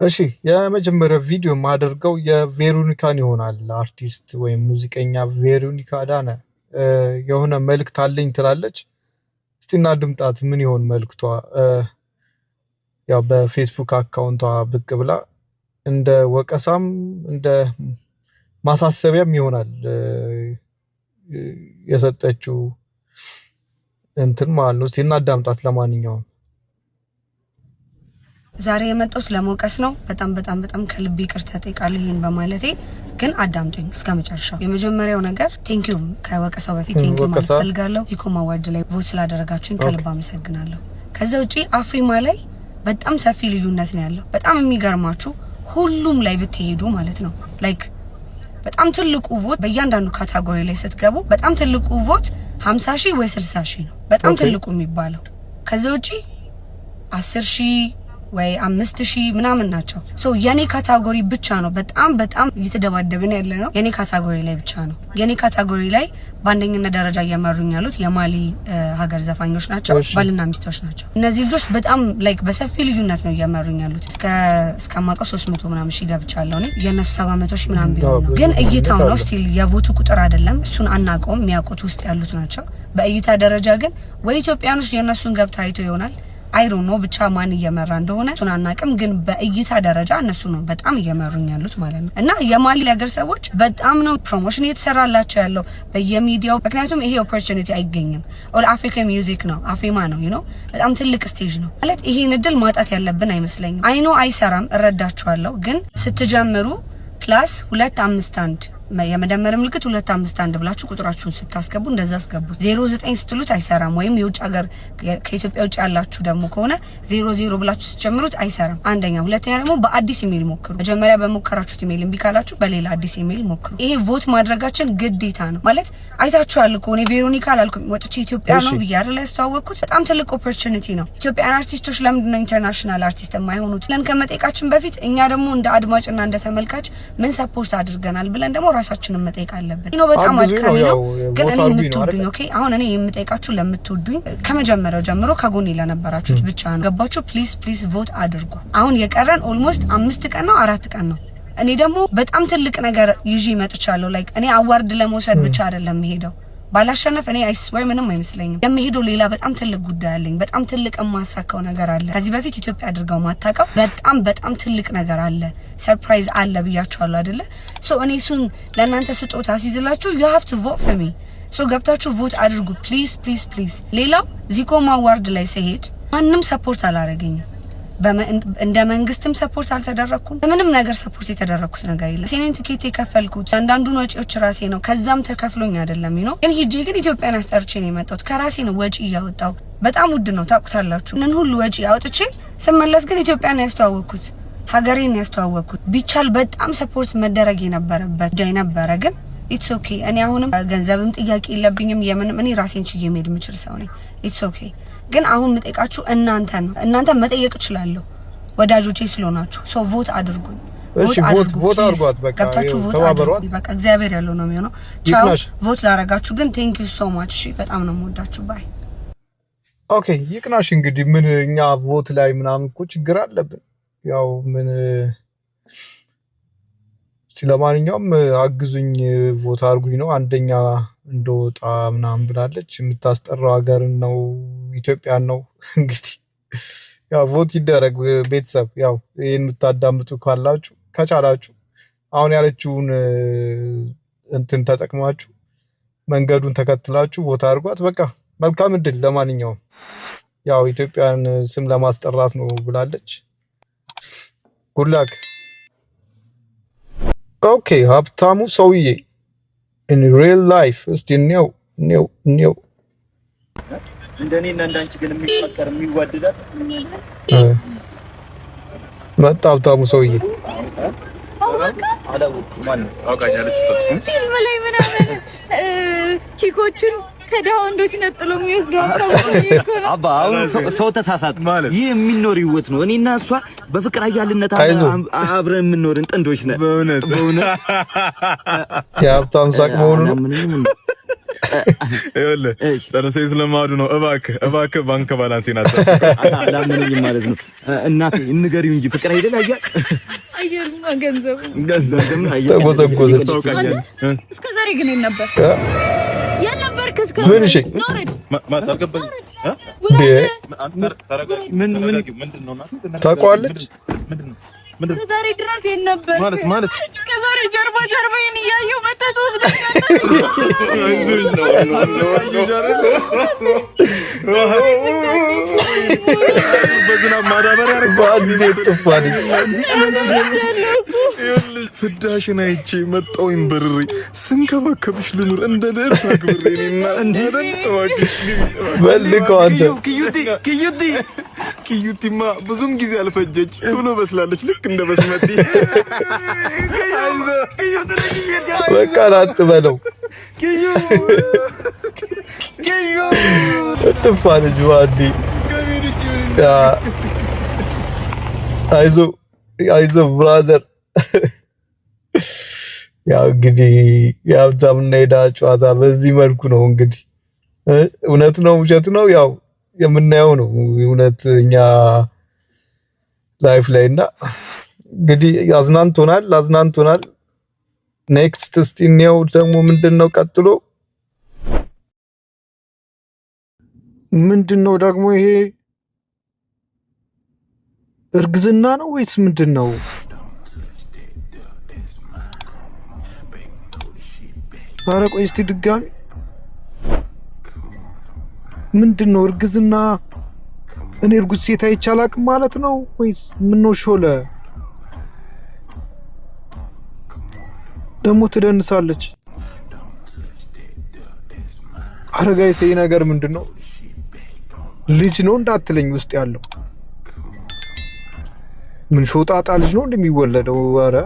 እሺ የመጀመሪያው ቪዲዮ የማደርገው የቬሮኒካን ይሆናል። አርቲስት ወይም ሙዚቀኛ ቬሮኒካ አዳነ የሆነ መልእክት አለኝ ትላለች። እስቲ እናድምጣት። ምን ይሆን መልእክቷ? ያው በፌስቡክ አካውንቷ ብቅ ብላ እንደ ወቀሳም እንደ ማሳሰቢያም ይሆናል የሰጠችው እንትን ማለት ነው። እስቲ እናዳምጣት። ለማንኛውም ዛሬ የመጣሁት ለመውቀስ ነው። በጣም ከልብ ይቅርታ ጠይቃለሁ ይሄን በማለቴ። ግን አዳምጡኝ እስከመጨረሻው። የመጀመሪያው ነገር ቴንኪዩ ከወቀሳው በፊት ቴንኪዩ ማለት ፈልጋለሁ። ዚኮማ አዋርድ ላይ ቮት ስላደረጋችሁኝ ከልብ አመሰግናለሁ። ከዛ ውጪ አፍሪማ ላይ በጣም ሰፊ ልዩነት ነው ያለው። በጣም የሚገርማችሁ ሁሉም ላይ ብትሄዱ ማለት ነው ላይክ በጣም ትልቁ ቮት በእያንዳንዱ ካታጎሪ ላይ ስትገቡ በጣም ትልቁ ቮት 50,000 ወይ 60,000 ነው በጣም ትልቁ የሚባለው። ከዛ ውጪ 10,000 ወይ 5,000 ምናምን ናቸው። ሶ የኔ ካታጎሪ ብቻ ነው በጣም እየተደባደብን ያለ ነው። የኔ ካታጎሪ ላይ ብቻ ነው። የኔ ካታጎሪ ላይ በአንደኝነት ደረጃ እየመሩኝ ያሉት የማሊ ሀገር ዘፋኞች ናቸው፣ ባልና ሚስቶች ናቸው። እነዚህ ልጆች በጣም ላይክ በሰፊ ልዩነት ነው እየመሩኝ ያሉት። እስከማውቀው 300 ምናምን ሺህ ገብቻለሁ ነው። የነሱ 700 ሺህ ምናምን ቢሆን ነው። ግን እይታው ነው ስቲል የቮቱ ቁጥር አይደለም። እሱን አናውቀውም፣ የሚያውቁት ውስጥ ያሉት ናቸው። በእይታ ደረጃ ግን ወይ ኢትዮጵያኖች የነሱን ገብታ አይቶ ይሆናል አይሮ ነው ብቻ ማን እየመራ እንደሆነ እሱን አናውቅም። ግን በእይታ ደረጃ እነሱ ነው በጣም እየመሩኝ ያሉት ማለት ነው። እና የማሊ ሀገር ሰዎች በጣም ነው ፕሮሞሽን እየተሰራላቸው ያለው በየሚዲያው። ምክንያቱም ይሄ ኦፖርቹኒቲ አይገኝም። ኦል አፍሪካ ሚውዚክ ነው አፍሪማ ነው you know በጣም ትልቅ ስቴጅ ነው ማለት ይሄን እድል ማጣት ያለብን አይመስለኝም። አይኖ አይሰራም እረዳችኋለሁ። ግን ስትጀምሩ ፕላስ 251 የመደመር ምልክት 251 ብላችሁ ቁጥራችሁን ስታስገቡ እንደዛ አስገቡት። 09 ስትሉት አይሰራም። ወይም የውጭ ሀገር ከኢትዮጵያ ውጭ ያላችሁ ደግሞ ከሆነ 00 ብላችሁ ስትጀምሩት አይሰራም። አንደኛ። ሁለተኛ ደግሞ በአዲስ ኢሜል ሞክሩ። መጀመሪያ በሞከራችሁት ኢሜል እምቢ ካላችሁ በሌላ አዲስ ኢሜል ሞክሩ። ይሄ ቮት ማድረጋችን ግዴታ ነው ማለት አይታችኋል እኮ እኔ ቬሮኒካ አላልኩም ወጥቼ ኢትዮጵያ ነው ብዬ አይደል ያስተዋወቅኩት። በጣም ትልቅ ኦፖርቹኒቲ ነው። ኢትዮጵያን አርቲስቶች ለምንድን ነው ኢንተርናሽናል አርቲስት የማይሆኑት ለን ከመጠየቃችን በፊት እኛ ደግሞ እንደ አድማጭና እንደ ተመልካች ምን ሰፖርት አድርገናል ብለን ደግሞ ራሳችንን መጠየቅ አለብን። ነው በጣም አድካሚ ነው። ግን እኔ የምትወዱኝ ኦኬ አሁን እኔ የምጠይቃችሁ ለምትወዱኝ ከመጀመሪያው ጀምሮ ከጎኔ ለነበራችሁት ብቻ ነው። ገባችሁ? ፕሊዝ ቮት አድርጉ። አሁን የቀረን ኦልሞስት 5 ቀን ነው 4 ቀን ነው። እኔ ደግሞ በጣም ትልቅ ነገር ይዤ መጥቻለሁ። ላይክ እኔ አዋርድ ለመውሰድ ብቻ አይደለም የምሄደው። ባላሸነፍ እኔ አይስወር ምንም አይመስለኝም። የምሄደው ሌላ በጣም ትልቅ ጉዳይ አለኝ። በጣም ትልቅ የማሳካው ነገር አለ። ከዚህ በፊት ኢትዮጵያ አድርገው ማታውቀው በጣም ትልቅ ነገር አለ። ሰርፕራይዝ አለ ብያችኋለሁ አይደለ? ሶ እኔ እሱን ለእናንተ ስጦታ ሲዝላችሁ you have to vote for me። ሶ ገብታችሁ ቮት አድርጉ ፕሊዝ። ሌላው ዚኮማ አዋርድ ላይ ሲሄድ ማንም ሰፖርት አላረገኝም። እንደ መንግስትም ሰፖርት አልተደረኩም። ምንም ነገር ሰፖርት የተደረኩት ነገር የለም። ሴኔን ቲኬት የከፈልኩት አንዳንዱን ወጪዎች ራሴ ነው። ከዛም ተከፍሎኝ አይደለም ግን ሂጄ ግን ኢትዮጵያን አስጠርቼ ነው የመጣሁት። ከራሴ ነው ወጪ እያወጣው። በጣም ውድ ነው ታውቁታላችሁ። እነን ሁሉ ወጪ አውጥቼ ስመለስ ግን ኢትዮጵያን ያስተዋወቅኩት ሀገሬን ያስተዋወቅኩት። ቢቻል በጣም ሰፖርት መደረግ የነበረበት ጉዳይ ነበረ። ግን ኢትስ ኦኬ። እኔ አሁንም ገንዘብም ጥያቄ የለብኝም። የምንም እኔ ራሴን ችዬ መሄድ የምችል ሰው ነኝ። ኢትስ ኦኬ። ግን አሁን መጠየቃችሁ እናንተ መጠየቅ እችላለሁ ወዳጆቼ ስለሆናችሁ። ሶ ቮት አድርጉኝ። እሺ ቮት አድርጓት። በቃ ተባበሯት። በቃ እግዚአብሔር ያለው ነው የሚሆነው። ቻው። ቮት ላረጋችሁ ግን ቴንክ ዩ ሶ ማች። እሺ በጣም ነው የምወዳችሁ። ባይ። ኦኬ ይቅናሽ። እንግዲህ ምን እኛ ቮት ላይ ምናምን እኮ ችግር አለብን። ያው ምን ለማንኛውም አግዙኝ ቮት አድርጉኝ ነው። አንደኛ እንደወጣ ምናምን ብላለች። የምታስጠራው ሀገር ነው ኢትዮጵያን ነው። እንግዲህ ያው ቮት ይደረግ ቤተሰብ። ያው ይሄን የምታዳምጡ ካላችሁ ከቻላችሁ አሁን ያለችውን እንትን ተጠቅማችሁ መንገዱን ተከትላችሁ ቮት አድርጓት። በቃ መልካም እድል። ለማንኛውም ያው ኢትዮጵያን ስም ለማስጠራት ነው ብላለች። ጉድ ላክ። ኦኬ ሀብታሙ ሰውዬ in real life እስቲ ነው እንደኔና እንዳንቺ ግን የሚፈቀር የሚዋደዳት መጣ ሀብታሙ ሰውዬ። ፊልም ላይ ምናምን ቺኮቹን ከዳውንዶች ነጥሎ የሚወስደው አባ አሁን ሰው ተሳሳት ማለት ይህ የሚኖር ህይወት ነው። እኔና እሷ በፍቅር አያልነት አብረን የምንኖርን ጥንዶች ነን። በእውነት የሀብታም ሳቅ መሆኑ ነው። ይኸውልህ ጨረሰኝ ስለማዱ ነው። እባክህ ባንክ ባላንሴን አላመነኝም ማለት ነው። እናቴ ንገሪው እንጂ ፍቅር አይደል አያ አየሩማ ገንዘቡ ተጎዘጎዘች። እስከ ዛሬ ግን ነበር የነበርክ እስከ ምን እሺ ታውቀዋለች ዛሬ ድረስ የነበር ማለት እስከ ዛሬ ጀርባዬን እያየሁ መተህ በዝናብ ማዳበሪያ ፍዳሽን አይቼ መጣሁኝ በርሬ ስንከባከብሽ ልኑር እንደ ልዕልት አክብሬ በልከው አንተ ኪዩቲማ ብዙም ጊዜ አልፈጀች ቶሎ በስላለች ልክ እንደ በስመቲ በቃ አትበለው እጥፋ ልጅ ዋዲ አይዞህ ብራዘር። ያው እንግዲህ የሀብታምና የድሃ ጨዋታ በዚህ መልኩ ነው እንግዲህ። እውነት ነው ውሸት ነው ያው የምናየው ነው እውነት እኛ ላይፍ ላይ እና እንግዲህ አዝናንቶናል። ኔክስት እስቲ ነው ደግሞ ምንድነው ቀጥሎ ምንድነው ደግሞ ይሄ እርግዝና ነው ወይስ ምንድነው? ኧረ ቆይ እስቲ ድጋሚ ምንድነው እርግዝና? እኔ እርጉዝ ሴት አይቼ አላቅም ማለት ነው ወይስ ምን ነው? ሾለ ደግሞ ትደንሳለች። ኧረ ጋይስ ይሄ ነገር ምንድነው? ልጅ ነው እንዳትለኝ ውስጥ ያለው ምን ሾጣጣ ልጅ ነው እንደሚወለደው? ኧረ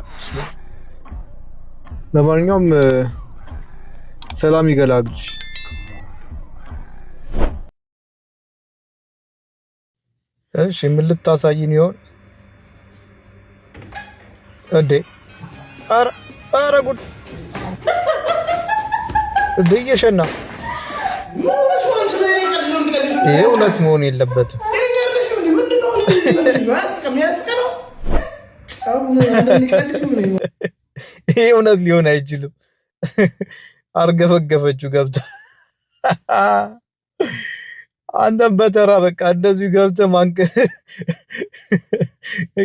ለማንኛውም ሰላም ይገላግልሽ። እሺ ምን ልታሳይን ይሆን እንዴ? ኧረ ጉድ እንዴ! እየሸና ይሄ እውነት መሆን የለበትም። ይሄ እውነት ሊሆን አይችልም። አርገፈገፈችው ገብታ አንተም በተራ በቃ እንደዚሁ ገብተህ ማንቀ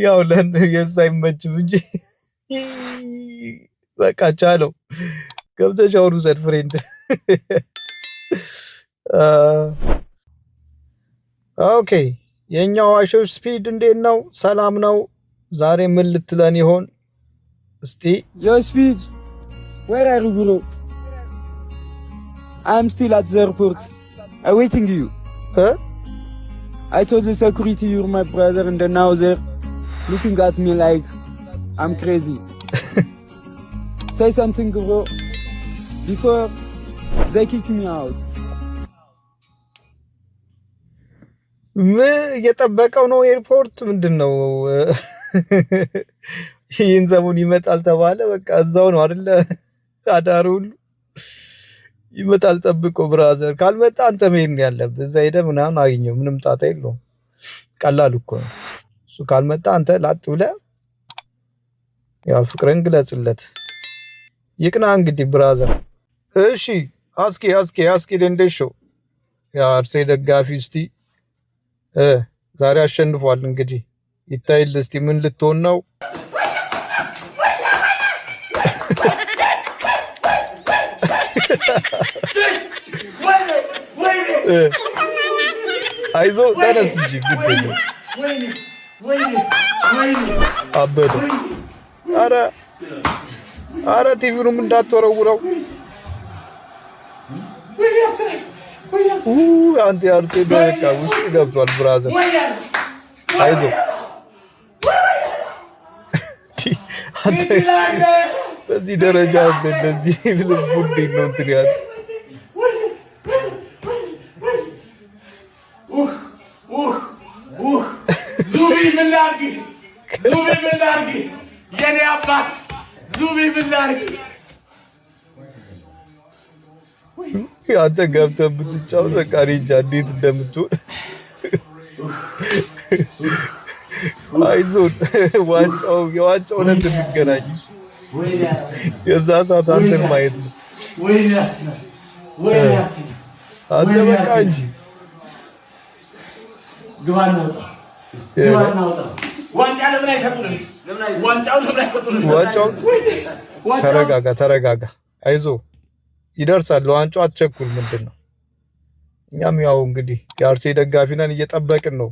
ያው የእሱ አይመችም እንጂ በቃ ቻለው። ገብተህ ሻወር ውሰድ ፍሬንድ። ኦኬ የኛው አሾሽ ስፒድ እንዴት ነው? ሰላም ነው? ዛሬ ምን ልትለን ይሆን እስቲ? ዮ ስፒድ where are you bro? I'm still at the airport awaiting you. I told the security you're my brother and now they're looking at me like I'm crazy. Say something bro before they kick me out. እየጠበቀው ነው ኤርፖርት ምንድነው? ይህን ሰሞን ይመጣል ተባለ። በቃ እዛው ነው አይደለ? አዳሩ ሁሉ ይመጣል ጠብቆ። ብራዘር ካልመጣ አንተ መሄድ ነው ያለብህ። እዛ ሄደህ ምናምን አግኘው። ምንም ጣጣ የለውም። ቀላል እኮ ነው። እሱ ካልመጣ አንተ ላጥ ብለህ ያው ፍቅርን ግለጽለት። ይቅና እንግዲህ ብራዘር። እሺ አስኪ ደንደሾ ያ አርሴ ደጋፊ እስቲ ዛሬ አሸንፏል። እንግዲህ ይታይል እስቲ ምን ልትሆን ነው? አይዞ ተነስ እንጂ ግድ ነው። አበደ። ኧረ ቲቪውንም እንዳትወረውረው። አንተ ያርቴ በቃ ውስጥ ገብቷል ብራዘር። አይዞ አንተ በዚህ ደረጃ እንደዚህ ልብ እንዴት ነው እንትን ያለ ዙቢ ምን ላድርግ የኔ አባት ዙቢ ምን ላድርግ አንተ ገብተህ ብትጫወት በቃ እኔ እንጃ እንዴት እንደምትሆን። አይዞን የዋንጫው ዕለት እንገናኝ። የዛ ሰዓት አንተን ማየት ነው። አንተ በቃ እንጂ ተረጋጋ። አይዞ ይደርሳል። ለዋንጫው አትቸኩል። ምንድን ነው እኛም ያው እንግዲህ የአርሴ ደጋፊ ነን፣ እየጠበቅን ነው።